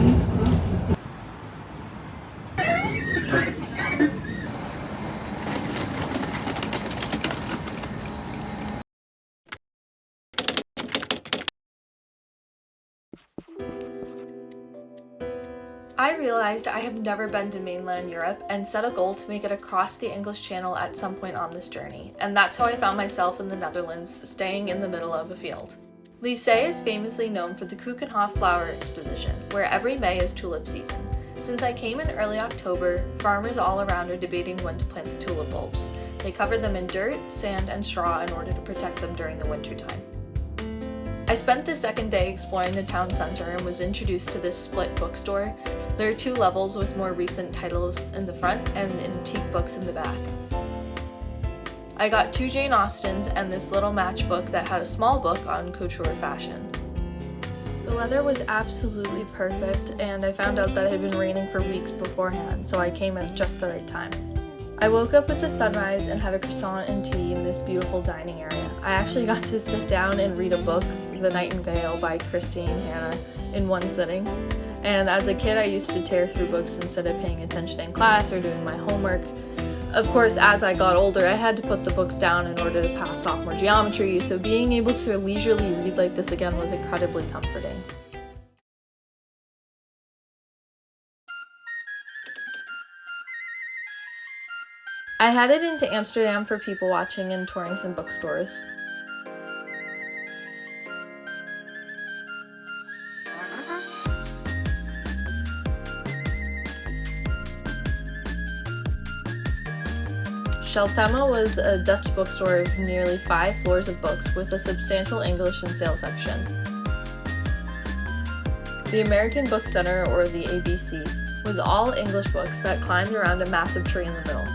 Please cross the sign. I realized I have never been to mainland Europe and set a goal to make it across the English Channel at some point on this journey, and that's how I found myself in the Netherlands, staying in the middle of a field. Lisse is famously known for the Keukenhof flower exposition, where every May is tulip season. Since I came in early October, farmers all around are debating when to plant the tulip bulbs. They cover them in dirt, sand, and straw in order to protect them during the wintertime. I spent the second day exploring the town center and was introduced to this split bookstore. There are 2 levels with more recent titles in the front and antique books in the back. I got 2 Jane Austens and this little matchbook that had a small book on couture fashion. The weather was absolutely perfect, and I found out that it had been raining for weeks beforehand, so I came at just the right time. I woke up with the sunrise and had a croissant and tea in this beautiful dining area. I actually got to sit down and read a book, The Nightingale by Christine Hanna, in one sitting. And as a kid, I used to tear through books instead of paying attention in class or doing my homework. Of course, as I got older, I had to put the books down in order to pass sophomore geometry, so being able to leisurely read like this again was incredibly comforting. I headed into Amsterdam for people watching and touring some bookstores. Sheltema was a Dutch bookstore of nearly 5 floors of books with a substantial English and sale section. The American Book Center, or the ABC, was all English books that climbed around a massive tree in the middle.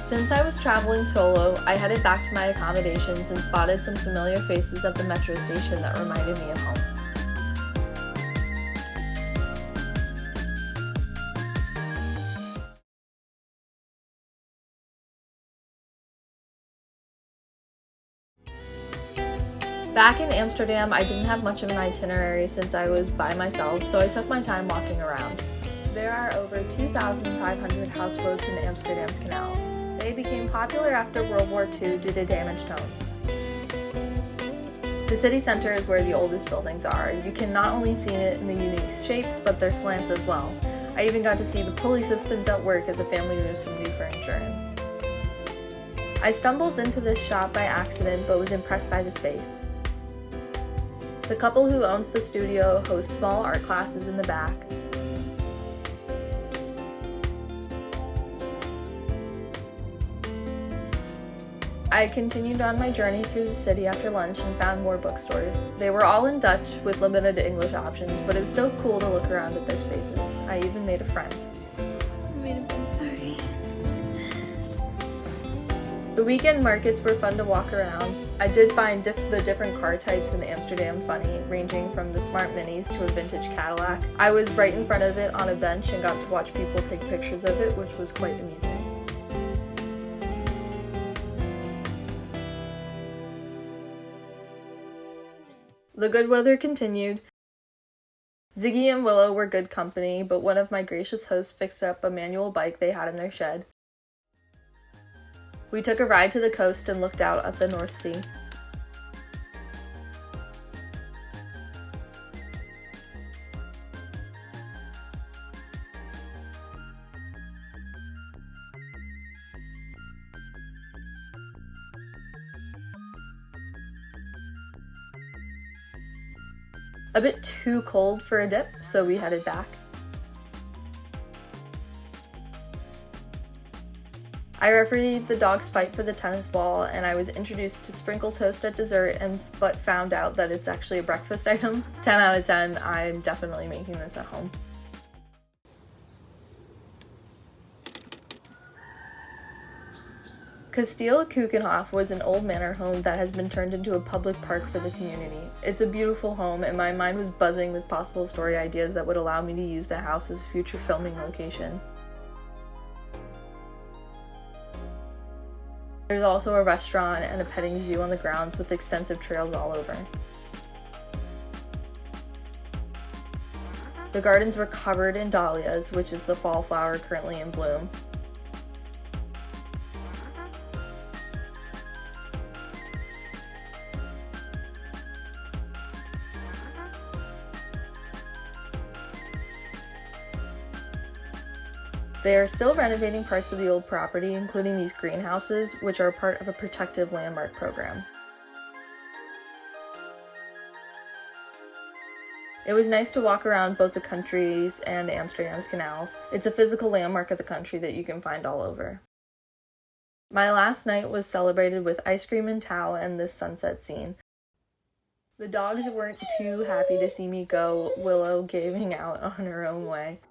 Since I was traveling solo, I headed back to my accommodations and spotted some familiar faces at the metro station that reminded me of home. Back in Amsterdam, I didn't have much of an itinerary since I was by myself, so I took my time walking around. There are over 2,500 houseboats in Amsterdam's canals. They became popular after World War II due to damaged homes. The city center is where the oldest buildings are. You can not only see it in the unique shapes, but their slants as well. I even got to see the pulley systems at work as a family moved some new furniture in. I stumbled into this shop by accident, but was impressed by the space. The couple who owns the studio hosts small art classes in the back. I continued on my journey through the city after lunch and found more bookstores. They were all in Dutch with limited English options, but it was still cool to look around at their spaces. I even made a friend. Sorry. The weekend markets were fun to walk around. I did find the different car types in Amsterdam funny, ranging from the smart minis to a vintage Cadillac. I was right in front of it on a bench and got to watch people take pictures of it, which was quite amusing. The good weather continued. Ziggy and Willow were good company, but one of my gracious hosts fixed up a manual bike they had in their shed. We took a ride to the coast and looked out at the North Sea. A bit too cold for a dip, so we headed back. I refereed the dogs' fight for the tennis ball, and I was introduced to sprinkle toast at dessert, but found out that it's actually a breakfast item. 10 out of 10, I'm definitely making this at home. Kasteel Keukenhof was an old manor home that has been turned into a public park for the community. It's a beautiful home, and my mind was buzzing with possible story ideas that would allow me to use the house as a future filming location. There's also a restaurant and a petting zoo on the grounds with extensive trails all over. The gardens were covered in dahlias, which is the fall flower currently in bloom. They are still renovating parts of the old property, including these greenhouses, which are part of a protective landmark program. It was nice to walk around both the countries and Amsterdam's canals. It's a physical landmark of the country that you can find all over. My last night was celebrated with ice cream and towel and this sunset scene. The dogs weren't too happy to see me go, Willow gaming out on her own way.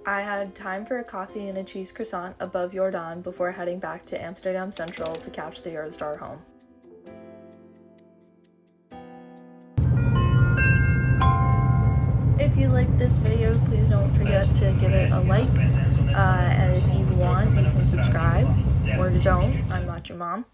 I had time for a coffee and a cheese croissant above Jordan before heading back to Amsterdam Central to catch the Eurostar home. If you liked this video, please don't forget to give it a like, and if you want, you can subscribe, or don't, I'm not your mom.